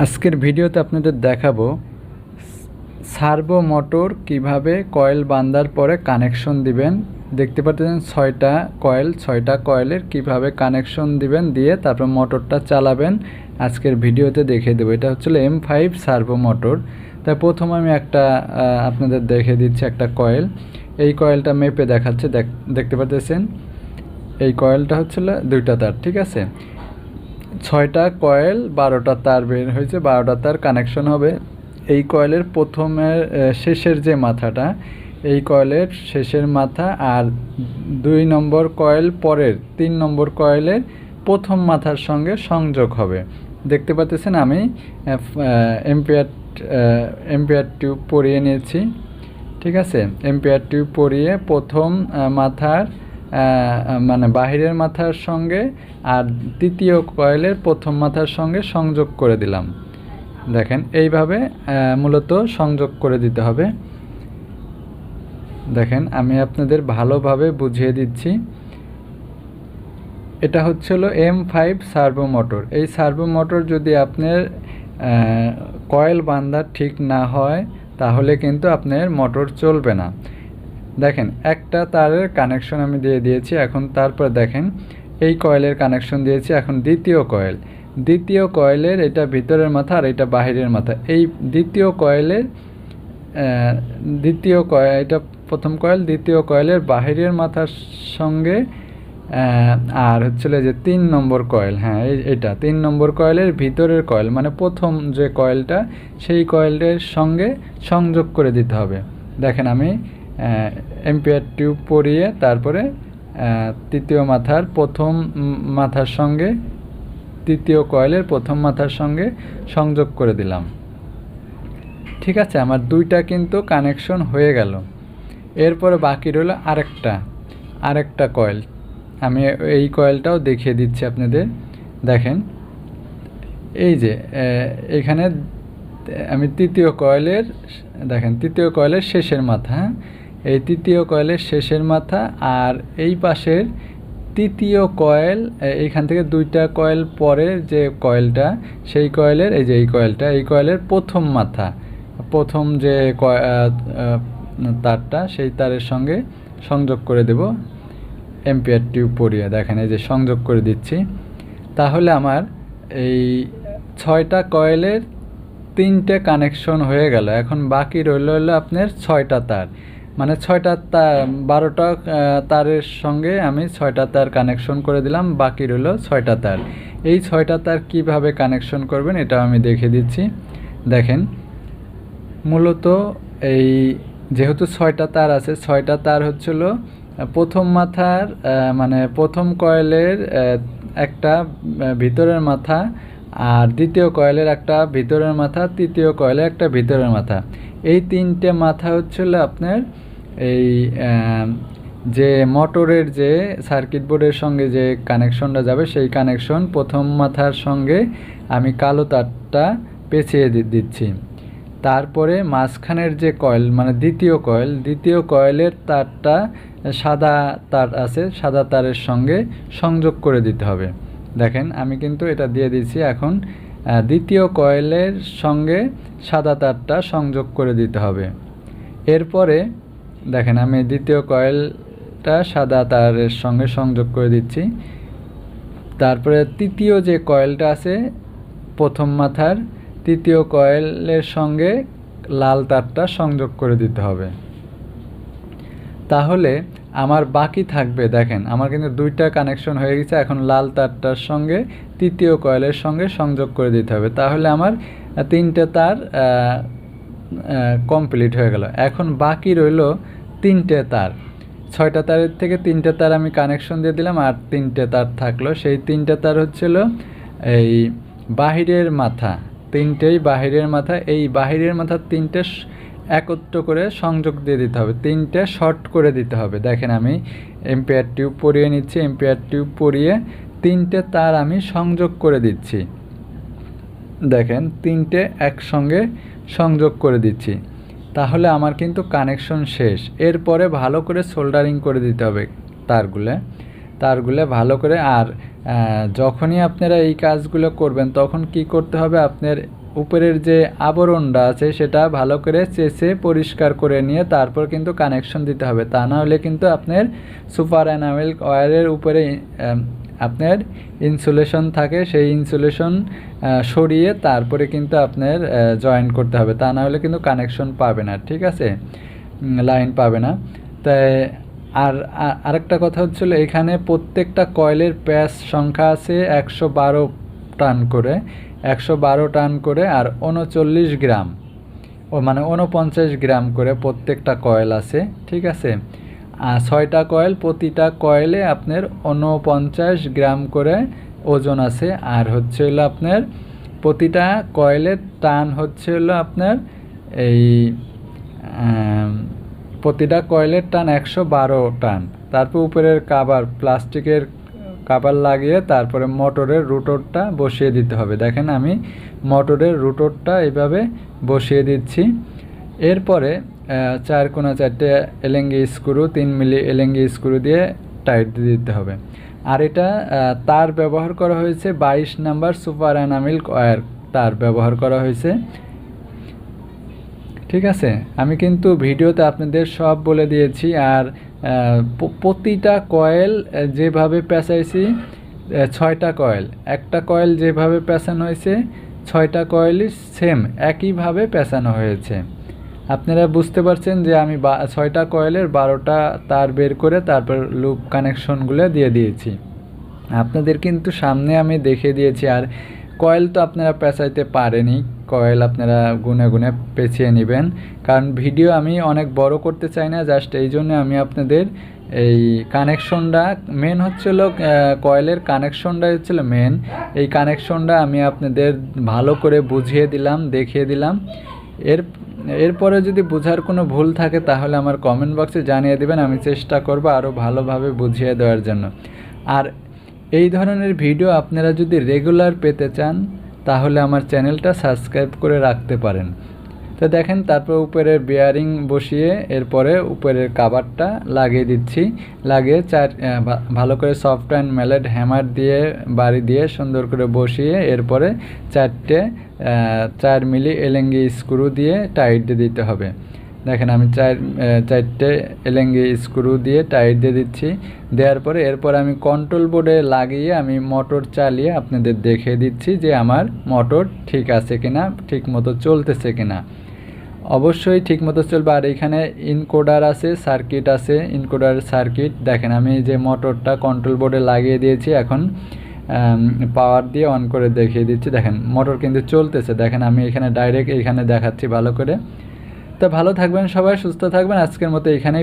আজকের ভিডিওতে আপনাদের দেখাবো সার্ভো মোটর কিভাবে কয়েল বাঁধার পরে কানেকশন দিবেন। দেখতে পাচ্ছেন 6টা কয়েল, 6টা কয়েলের কিভাবে কানেকশন দিবেন, দিয়ে তারপর মোটরটা চালাবেন আজকের ভিডিওতে দেখিয়ে দেবো। এটা হচ্ছে M5 সার্ভো মোটর। তাই প্রথম আমি একটা আপনাদের দেখিয়ে দিচ্ছি একটা কয়েল। এই কয়েলটা মেপে দেখাচ্ছে, দেখতে পাচ্ছেন এই কয়েলটা হচ্ছিল 2টা তার, ঠিক আছে। 6টা কয়েল 12টা তার বের হয়েছে, 12টা তার কানেকশন হবে। এই কয়েলের প্রথমের শেষের যে মাথাটা, এই কয়েলের শেষের মাথা আর 2 নম্বর কয়েল পরের 3 নম্বর কয়েলের প্রথম মাথার সঙ্গে সংযোগ হবে। দেখতে পাচ্ছেন আমি এম্পিয়ার টিউব পরিয়ে নিয়েছি, ঠিক আছে। এম্পিয়ার টিউব পরিয়ে প্রথম মাথার মানে বাহিরের মাথার সঙ্গে আর তৃতীয় কয়েলের প্রথম মাথার সঙ্গে সংযোগ করে দিলাম। দেখেন এইভাবে মূলত সংযোগ করে দিতে হবে। দেখেন আমি আপনাদের ভালোভাবে বুঝিয়ে দিচ্ছি। এটা হচ্ছিল M5 সার্ভো মোটর। এই সার্ভো মোটর যদি আপনার কয়েল বাঁধা ঠিক না হয় তাহলে কিন্তু আপনার মোটর চলবে না। দেখেন একটা তারের কানেকশন আমি দিয়ে দিয়েছি। এখন তারপর দেখেন এই কয়েলের কানেকশন দিয়েছি। এখন দ্বিতীয় কয়েলের এটা ভিতরের মাথা আর এটা বাহিরের মাথা। এই দ্বিতীয় কয়েল, এটা প্রথম কয়েল, দ্বিতীয় কয়েলের বাহিরের মাথার সঙ্গে আর হচ্ছিল যে 3 নম্বর কয়েল, হ্যাঁ এটা 3 নম্বর কয়েলের ভিতরের কয়েল মানে প্রথম যে কয়েলটা, সেই কয়েলের সঙ্গে সংযোগ করে দিতে হবে। দেখেন আমি এম্পিয়ার টিউব পরিয়ে তারপরে তৃতীয় মাথার প্রথম মাথার সঙ্গে তৃতীয় কয়েলের প্রথম মাথার সঙ্গে সংযোগ করে দিলাম, ঠিক আছে। আমার 2টা কিন্তু কানেকশন হয়ে গেল। এরপরে বাকি রইল আরেকটা কয়েল। আমি এই কয়েলটাও দেখিয়ে দিচ্ছি আপনাদের। দেখেন এই যে এখানে আমি তৃতীয় কয়েলের শেষের মাথা, এই তৃতীয় কয়েলের শেষের মাথা আর এই পাশের তৃতীয় কয়েল, এইখান থেকে 2টা কয়েল পরে যে কয়েলটা, সেই কয়েলের এই যে এই কয়েলের প্রথম মাথা, প্রথম যে তারটা, সেই তারের সঙ্গে সংযোগ করে দেব এম্পিয়ার টিউব পরিয়ে। দেখেন এই যে সংযোগ করে দিচ্ছি। তাহলে আমার এই 6টা কয়েলের 3টে কানেকশন হয়ে গেল। এখন বাকি রইল আপনার 6টা তার, মানে 6টা তার 12টা তারের সঙ্গে আমি 6টা তার কানেকশন করে দিলাম। বাকি রইল 6টা তার। এই 6টা তার কিভাবে কানেকশন করবেন এটাও আমি দেখিয়ে দিচ্ছি। দেখেন মূলত এই যেহেতু 6টা তার আছে, 6টা তার হচ্ছিল প্রথম মাথার মানে প্রথম কয়েলের একটা ভিতরের মাথা আর দ্বিতীয় কয়েলের একটা ভিতরের মাথা, তৃতীয় কয়েলের একটা ভিতরের মাথা। এই 3টে মাথা হচ্ছিল আপনার এই যে মোটরের যে সার্কিট বোর্ডের সঙ্গে যে কানেকশনটা যাবে, সেই কানেকশন প্রথম মাথার সঙ্গে আমি কালো তারটা পেঁচিয়ে দিচ্ছি। তারপরে মাঝখানের যে কয়েল মানে দ্বিতীয় কয়েলের তারটা সাদা তার আছে, সাদা তারের সঙ্গে সংযোগ করে দিতে হবে। দেখেন আমি কিন্তু এটা দিয়ে দিচ্ছি। এখন দ্বিতীয় কয়েলের সঙ্গে সাদা তারটা সংযোগ করে দিতে হবে। এরপরে দেখেন আমি দ্বিতীয় কয়েলটা সাদা তারের সঙ্গে সংযোগ করে দিচ্ছি। তারপরে তৃতীয় যে কয়েলটা আছে প্রথম মাথার, তৃতীয় কয়েলের সঙ্গে লাল তারটা সংযোগ করে দিতে হবে। তাহলে আমার বাকি থাকবে, দেখেন আমার কিন্তু 2টা কানেকশন হয়ে গেছে। এখন লাল তারটার সঙ্গে তৃতীয় কয়েলের সঙ্গে সংযোগ করে দিতে হবে। তাহলে আমার 3টে তার কমপ্লিট হয়ে গেল। এখন বাকি রইল 3টে তার। 6টা তারের থেকে 3টে তার আমি কানেকশন দিয়ে দিলাম আর 3টে তার থাকলো। সেই 3টে তার হচ্ছিল এই বাহিরের মাথা, 3টেই বাহিরের মাথা। এই বাহিরের মাথা 3টে একত্র করে সংযোগ দিয়ে দিতে হবে, 3টে শর্ট করে দিতে হবে। দেখেন আমি এম্পিয়ার টিউব পরিয়ে নিচ্ছি। এম্পিয়ার টিউব পরিয়ে 3টে তার আমি সংযোগ করে দিচ্ছি। দেখেন 3টে একসঙ্গে সংযোগ করে দিচ্ছি। তাহলে আমার কিন্তু কানেকশন শেষ। এরপরে ভালো করে সোল্ডারিং করে দিতে হবে তারগুলো ভালো করে। আর যখনই আপনারা এই কাজগুলো করবেন তখন কি করতে হবে, আপনার উপরের যে আবরণটা আছে সেটা ভালো করে চেঁচে পরিষ্কার করে নিয়ে তারপর কিন্তু কানেকশন দিতে হবে। তা না হলে কিন্তু আপনার সুপার এনামেল ওয়্যারের উপরে আপনার ইনসুলেশন থাকে, সেই ইনসুলেশন সরিয়ে তারপরে কিন্তু আপনার জয়েন করতে হবে। তা না হলে কিন্তু কানেকশন পাবে না, ঠিক আছে, লাইন পাবে না। তাই আরেকটা কথা হচ্ছিল, এখানে প্রত্যেকটা কয়েলের প্যাচ সংখ্যা আছে 112 টান করে, 112 টান করে, আর 39 গ্রাম মানে 49 গ্রাম করে প্রত্যেকটা কয়েল আছে, ঠিক আছে। আর 6টা কয়েল, প্রতিটা কয়েলে আপনার 49 গ্রাম করে ওজন আছে। আর হচ্ছে হলো আপনার প্রতিটা কয়েলের টান হচ্ছে হলো আপনার এই প্রতিটা কয়েলের টান 112 টান। তারপর উপরের কাভার, প্লাস্টিকের কাভার লাগিয়ে তারপরে মোটরের রোটরটা বসিয়ে দিতে হবে। দেখেন আমি মোটরের রোটরটা এইভাবে বসিয়ে দিচ্ছি। এরপরে 4 কোণা 4টে এলেঙ্গি স্ক্রু, 3 মিলি এলেঙ্গি স্ক্রু দিয়ে টাইট দিয়ে দিতে হবে। আর এটা তার ব্যবহার করা হয়েছে 22 নাম্বার সুপার এনামেল ওয়্যার তার ব্যবহার করা হয়েছে, ঠিক আছে। আমি কিন্তু ভিডিওতে আপনাদের সব বলে দিয়েছি। আর প্রতিটা কয়েল যেভাবে পেঁচাইছি, 6টা কয়েল, একটা কয়েল যেভাবে পেঁচানো হয়েছে 6টা কয়েলই সেম একইভাবে পেঁচানো হয়েছে। আপনারা বুঝতে পারছেন যে আমি 6টা কয়েলের 12টা তার বের করে তারপর লুপ কানেকশনগুলো দিয়ে দিয়েছি। আপনাদের কিন্তু সামনে আমি দেখিয়ে দিয়েছি। আর কয়েল তো আপনারা পেঁচাইতে পারেনি, কয়েল আপনারা গুনে গুনে পেঁচিয়ে নেবেন, কারণ ভিডিও আমি অনেক বড় করতে চাই না। জাস্ট এই জন্য আমি আপনাদের এই কানেকশনটা মেন হচ্ছিল, কয়েলের কানেকশনটাই হচ্ছিল মেন। এই কানেকশনটা আমি আপনাদের ভালো করে বুঝিয়ে দিলাম, দেখিয়ে দিলাম। এরপরে যদি বোঝার কোনো ভুল থাকে তাহলে আমার কমেন্ট বক্সে জানিয়ে দেবেন, আমি চেষ্টা করব আরও ভালোভাবে বুঝিয়ে দেওয়ার জন্য। আর এই ধরনের ভিডিও আপনারা যদি রেগুলার পেতে চান তাহলে আমার চ্যানেলটা সাবস্ক্রাইব করে রাখতে পারেন। তো দেখেন, তারপর উপরের বেয়ারিং বসিয়ে এরপরে উপরের কাভারটা লাগিয়ে দিচ্ছি। লাগিয়ে ভালো করে সফট অ্যান্ড ম্যালেট হ্যামার দিয়ে বাড়ি দিয়ে সুন্দর করে বসিয়ে এরপরে 4 মিলি এলেঙ্গি স্ক্রু দিয়ে টাইট দিয়ে দিতে হবে। দেখেন আমি 4টে এলেঙ্গি স্ক্রু দিয়ে টাইট দিয়ে দিচ্ছি। দেওয়ার পরে এরপর আমি কন্ট্রোল বোর্ডে লাগিয়ে আমি মোটর চালিয়ে আপনাদের দেখিয়ে দিচ্ছি যে আমার মোটর ঠিক আছে কিনা, ঠিক মতো চলতেছে কিনা। অবশ্যই ঠিক মতো চলবে। আর এখানে ইনকোডার আছে, সার্কিট আছে, ইনকোডার সার্কিট। দেখেন আমি যে মোটরটা কন্ট্রোল বোর্ডে লাগিয়ে দিয়েছি, এখন পাওয়ার দিয়ে অন করে দেখিয়ে দিচ্ছি। দেখেন মোটর কিন্তু চলতেছে। দেখেন আমি এখানে ডাইরেক্ট এইখানে দেখাচ্ছি ভালো করে। তো ভালো থাকবেন সবাই, সুস্থ থাকবেন। আজকের মতো এখানেই